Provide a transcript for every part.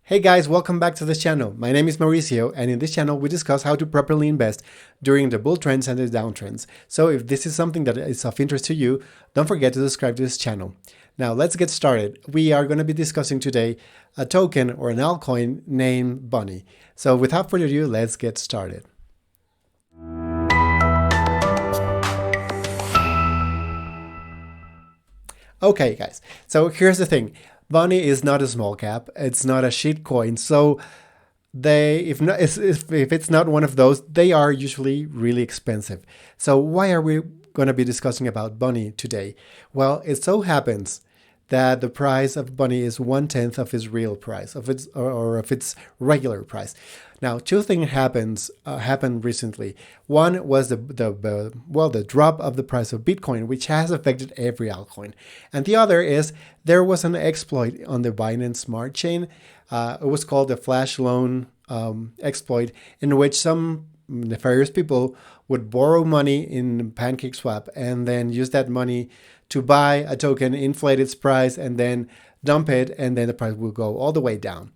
Hey guys, welcome back to this channel. My name is Mauricio, and in this channel we discuss how to properly invest during the bull trends and the downtrends. So if this is something that is of interest to you, don't forget to subscribe to this channel. Now let's get started. We are going to be discussing today a token or an altcoin named Bunny. So without further ado, let's get started. Okay guys, so here's the thing. Bunny is not a small cap. It's not a shit coin. So if it's not one of those, they are usually really expensive. So why are we going to be discussing about Bunny today? Well, it so happens that the price of Bunny is 1/10 of its real price, of its or of its regular price. Now, two things happened recently. One was the drop of the price of Bitcoin, which has affected every altcoin, and the other is there was an exploit on the Binance Smart Chain. It was called the flash loan exploit, in which some nefarious people would borrow money in PancakeSwap and then use that money to buy a token, inflate its price, and then dump it, and then the price will go all the way down.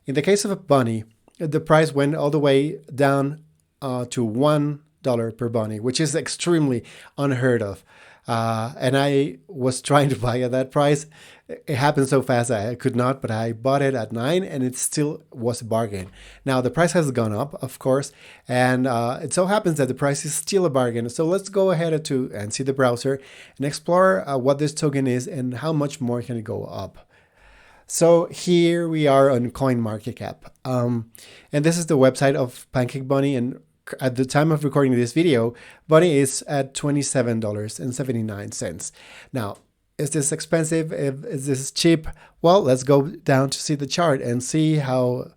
In the case of Bunny, the price went all the way down to $1 per Bunny, which is extremely unheard of. And I was trying to buy at that price. It happened so fast I could not, but I bought it at 9 and it still was a bargain. Now the price has gone up, of course, and it so happens that the price is still a bargain. So let's go ahead and see the browser and explore what this token is and how much more can it go up. So here we are on CoinMarketCap, and this is the website of Pancake Bunny, and at the time of recording this video, Bunny is at $27.79. Now, is this expensive? Is this cheap? Well, let's go down to see the chart and see how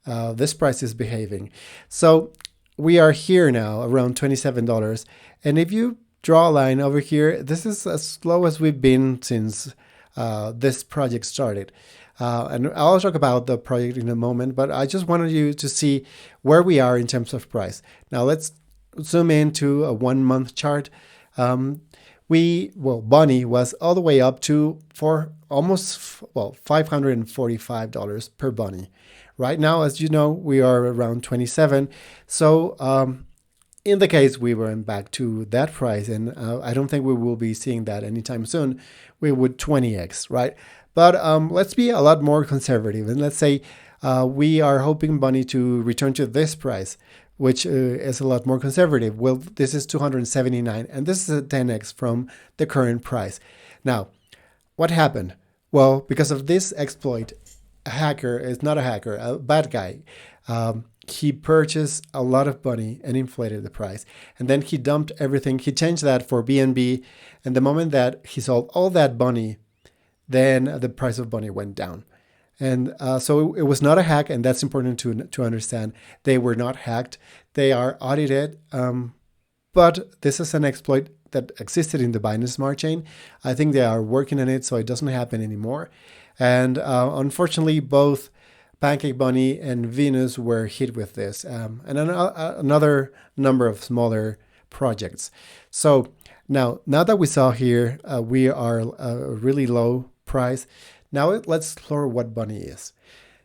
this price is behaving. So we are here now around $27. And if you draw a line over here, this is as low as we've been since this project started. And I'll talk about the project in a moment, but I just wanted you to see where we are in terms of price. Now let's zoom into a 1 month chart. Bunny was all the way up to $545 per Bunny. Right now, as you know, we are around 27. So in the case we went back to that price, and I don't think we will be seeing that anytime soon, we would 20x, right? But let's be a lot more conservative, and let's say we are hoping Bunny to return to this price, which is a lot more conservative. Well, this is 279, and this is a 10x from the current price. Now, what happened? Well, because of this exploit, a bad guy, he purchased a lot of Bunny and inflated the price. And then he dumped everything. He changed that for BNB. And the moment that he sold all that Bunny, then the price of Bunny went down. And so it was not a hack, and that's important to understand. They were not hacked. They are audited. But this is an exploit that existed in the Binance Smart Chain. I think they are working on it, so it doesn't happen anymore. And unfortunately, both Pancake Bunny and Venus were hit with this, and another number of smaller projects. So now that we saw here, we are a really low price. Now let's explore what Bunny is.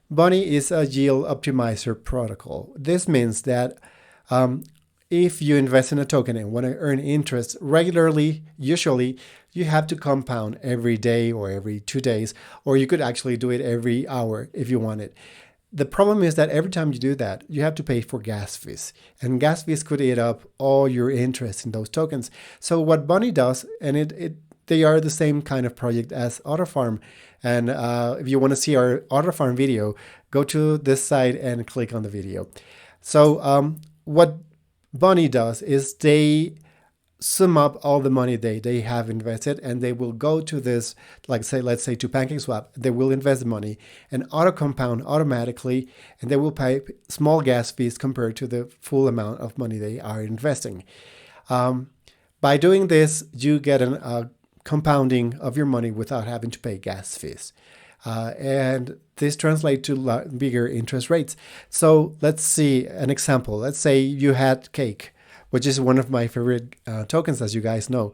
Bunny is a yield optimizer protocol. This means that if you invest in a token and want to earn interest regularly, usually you have to compound every day or every 2 days, or you could actually do it every hour if you want it. The problem is that every time you do that, you have to pay for gas fees, and gas fees could eat up all your interest in those tokens. So what Bunny does, and they are the same kind of project as AutoFarm. And if you want to see our AutoFarm video, go to this site and click on the video. So what Bunny does is they sum up all the money they have invested, and they will go to this, let's say to PancakeSwap. They will invest the money and auto compound automatically, and they will pay small gas fees compared to the full amount of money they are investing. By doing this, you get a compounding of your money without having to pay gas fees. And this translates to bigger interest rates. So let's see an example. Let's say you had Cake, which is one of my favorite tokens, as you guys know.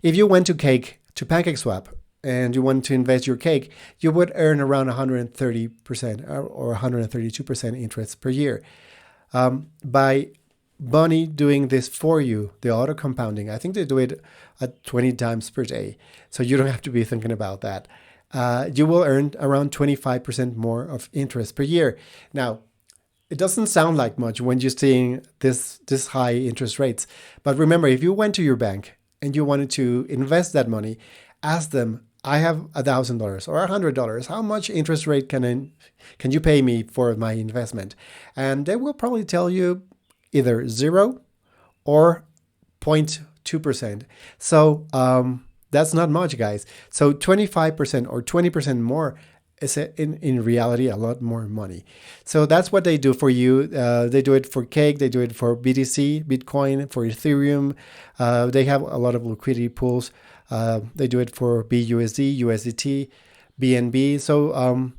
If you went to PancakeSwap and you want to invest your cake, you would earn around 130% or 132% interest per year. By Bunny doing this for you, the auto compounding, I think they do it at 20 times per day. So you don't have to be thinking about that. You will earn around 25% more of interest per year. Now, it doesn't sound like much when you're seeing this high interest rates. But remember, if you went to your bank and you wanted to invest that money, ask them, I have $1,000 or $100. How much interest rate can you pay me for my investment? And they will probably tell you either 0 or 0.2%. So that's not much, guys. So 25% or 20% more is in reality a lot more money. So that's what they do for you. They do it for Cake. They do it for BTC, Bitcoin, for Ethereum. They have a lot of liquidity pools. They do it for BUSD, USDT, BNB. So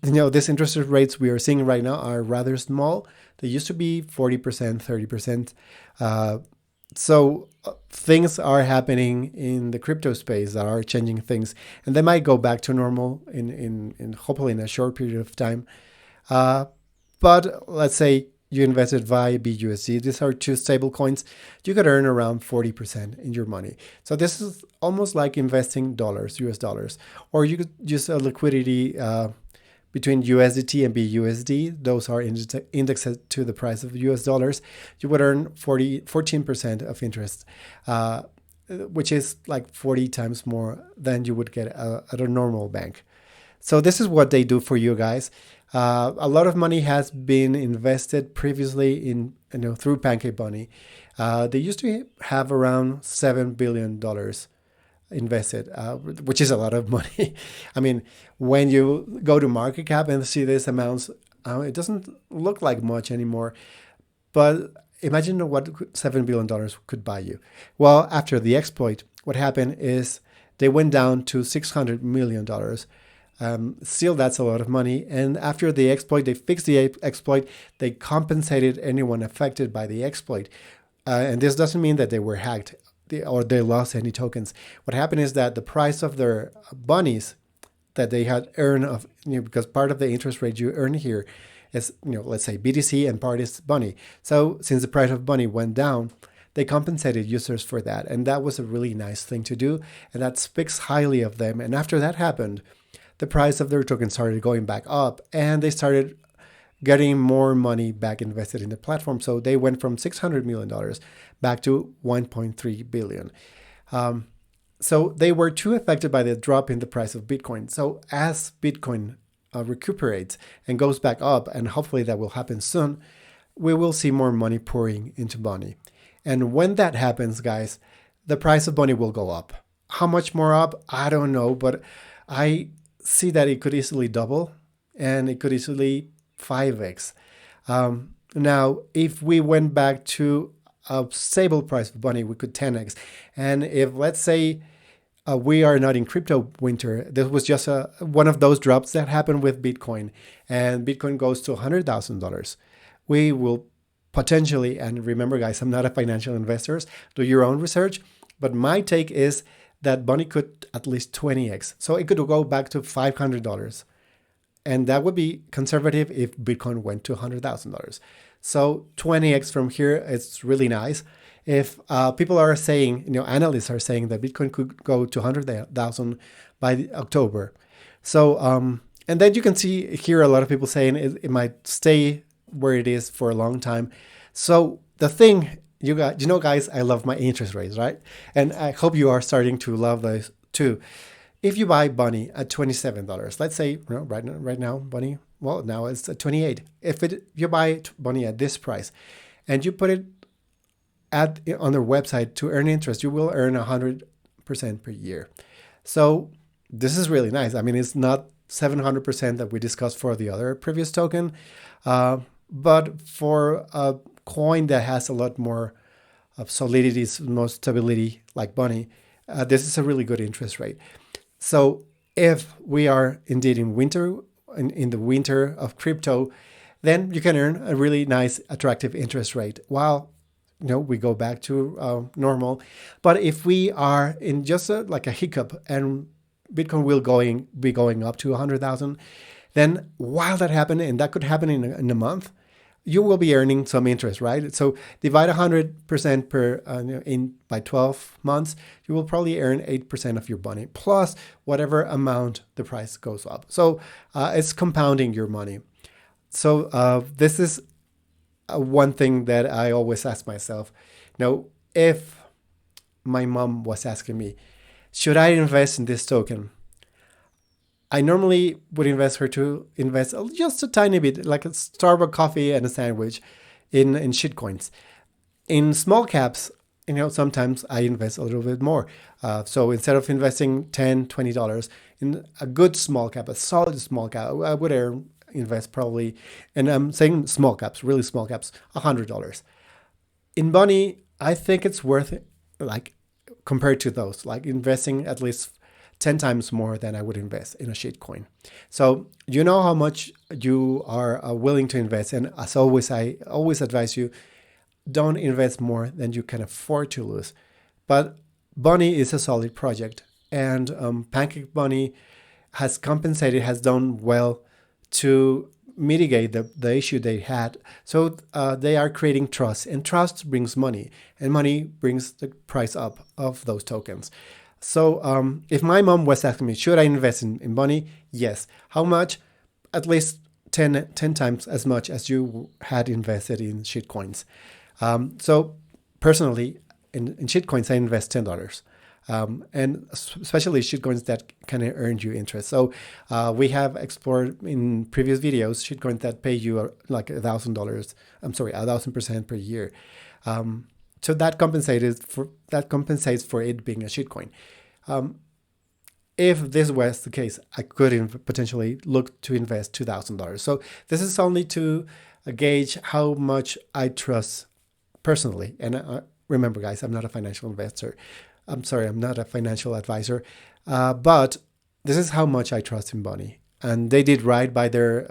these interest rates we are seeing right now are rather small. They used to be 40%, 30%. So things are happening in the crypto space that are changing things, and they might go back to normal in hopefully in a short period of time. But let's say you invested via BUSD. These are two stable coins. You could earn around 40% in your money. So this is almost like investing dollars, US dollars, or you could use a liquidity between USDT and BUSD. Those are indexed to the price of US dollars. You would earn 14% of interest, which is like 40 times more than you would get at a normal bank. So this is what they do for you guys. A lot of money has been invested previously in through Pancake Bunny. They used to have around $7 billion invested, which is a lot of money. I mean, when you go to market cap and see these amounts, it doesn't look like much anymore. But imagine what $7 billion could buy you. Well, after the exploit, what happened is they went down to $600 million. Still, that's a lot of money. And after the exploit, they fixed the exploit. They compensated anyone affected by the exploit. And this doesn't mean that they were hacked or they lost any tokens. What happened is that the price of their bunnies that they had earned because part of the interest rate you earn here is, let's say BTC and part is Bunny. So since the price of Bunny went down, they compensated users for that. And that was a really nice thing to do. And that speaks highly of them. And after that happened, the price of their tokens started going back up and they started getting more money back invested in the platform. So they went from $600 million back to $1.3 billion. So they were too affected by the drop in the price of Bitcoin. So as Bitcoin recuperates and goes back up, and hopefully that will happen soon, we will see more money pouring into Bunny. And when that happens, guys, the price of Bunny will go up. How much more up? I don't know, but I see that it could easily double and it could easily 5x. Now, if we went back to a stable price of Bunny, we could 10x. And if, let's say, we are not in crypto winter, this was just one of those drops that happened with Bitcoin, and Bitcoin goes to $100,000, we will potentially, and remember, guys, I'm not a financial investor, do your own research, but my take is that Bunny could at least 20x. So it could go back to $500. And that would be conservative if Bitcoin went to $100,000. So 20x from here, it's really nice. If people are saying, analysts are saying that Bitcoin could go to 100,000 by October. So, and then you can hear a lot of people saying it might stay where it is for a long time. So the thing, guys, I love my interest rates, right? And I hope you are starting to love those too. If you buy Bunny at $27, let's say right now Bunny, well, now it's at 28. If you buy Bunny at this price and you put it on their website to earn interest, you will earn 100% per year. So this is really nice. I mean, it's not 700% that we discussed for the other previous token, but for a coin that has a lot more of solidity, more stability like Bunny, this is a really good interest rate. So if we are indeed in the winter of crypto, then you can earn a really nice, attractive interest rate while we go back to normal. But if we are in just like a hiccup and Bitcoin will be going up to 100,000. Then while that happened, and that could happen in a month, you will be earning some interest, right? So divide 100% per in by 12 months, you will probably earn 8% of your money plus whatever amount the price goes up. So it's compounding your money. So this is one thing that I always ask myself. Now, if my mom was asking me, should I invest in this token? I normally would invest her to invest just a tiny bit, like a Starbucks coffee and a sandwich in shitcoins. In small caps, sometimes I invest a little bit more. So instead of investing $10, $20 in a good small cap, a solid small cap, I would invest probably, and I'm saying small caps, really small caps, $100. In Bunny, I think it's worth it, like compared to those, like investing at least 10 times more than I would invest in a shitcoin. So you know how much you are willing to invest. And as always, I always advise you, don't invest more than you can afford to lose. But Bunny is a solid project. And Pancake Bunny has done well to mitigate the issue they had. So they are creating trust. And trust brings money. And money brings the price up of those tokens. So if my mom was asking me, should I invest in Bunny? Yes. How much? At least 10 times as much as you had invested in shitcoins. So personally, in shitcoins, I invest $10. And especially shitcoins that can earn you interest. So we have explored in previous videos shitcoins that pay you like $1,000. I'm sorry, 1,000% per year. So that compensates for it being a shitcoin. If this was the case, I could potentially look to invest $2,000. So this is only to gauge how much I trust personally. And remember, guys, I'm not a financial investor. I'm sorry, I'm not a financial advisor. But this is how much I trust in Bunny. And they did right by their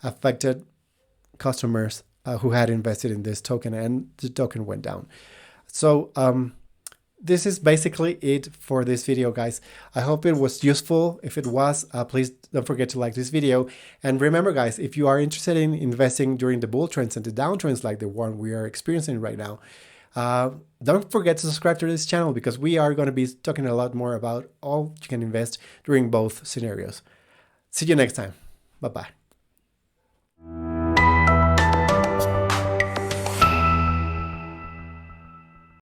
affected customers who had invested in this token, and the token went down. So this is basically it for this video, guys. I hope it was useful. If it was, please don't forget to like this video. And remember, guys, if you are interested in investing during the bull trends and the downtrends like the one we are experiencing right now, don't forget to subscribe to this channel, because we are going to be talking a lot more about all you can invest during both scenarios. See you next time. Bye-bye.